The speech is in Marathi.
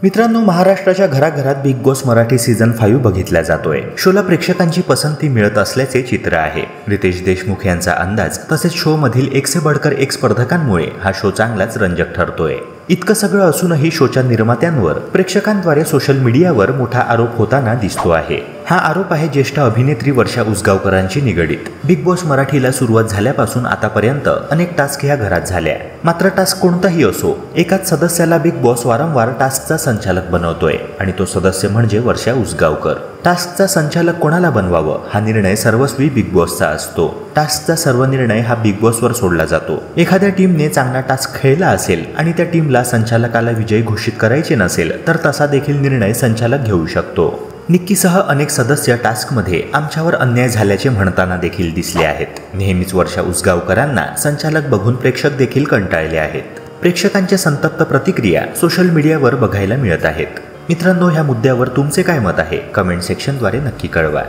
मित्रांनो, महाराष्ट्राच्या घराघरात बिग बॉस मराठी सीझन 5 बघितला जातोय. शोला प्रेक्षकांची पसंती मिळत असल्याचे चित्र आहे. रितेश देशमुख यांचा अंदाज तसेच शो मधील एक से बढ़कर एक स्पर्धकांमुळे हा शो चांगलाच रंजक ठरतोय. इतकं सगळं असूनही शोच्या निर्मात्यांवर प्रेक्षकांद्वारे सोशल मीडियावर मोठा आरोप होताना दिसतो आहे. हा आरोप आहे ज्येष्ठ अभिनेत्री वर्षा उसगावकरांची निगडीत. बिग बॉस मराठीला सुरुवात झाल्यापासून आतापर्यंत अनेक टास्क ह्या घरात झाल्या. मात्र टास्क कोणताही असो, एकाच सदस्याला बिग बॉस वारंवार टास्कचा संचालक बनवतोय आणि तो सदस्य म्हणजे वर्षा उसगावकर. टास्कचा संचालक कोणाला बनवावं हा निर्णय सर्वस्वी बिग बॉसचा असतो. टास्कचा सर्व निर्णय हा बिग बॉसवर सोडला जातो. एखाद्या टीमने चांगला टास्क खेळला असेल आणि त्या टीमला संचालकाला विजयी घोषित करायचे नसेल तर तसा देखील निर्णय संचालक घेऊ शकतो. निक्कीसह अनेक सदस्य टास्कमध्ये आमच्यावर अन्याय झाल्याचे म्हणताना देखील दिसले आहेत. नेहमीच वर्षा उसगावकरांना संचालक बघून प्रेक्षक देखील कंटाळले आहेत. प्रेक्षकांच्या संतप्त प्रतिक्रिया सोशल मीडियावर बघायला मिळत आहेत. मित्रांनो, ह्या मुद्द्यावर तुमचे काय मत आहे? कमेंट सेक्शनद्वारे नक्की कळवा.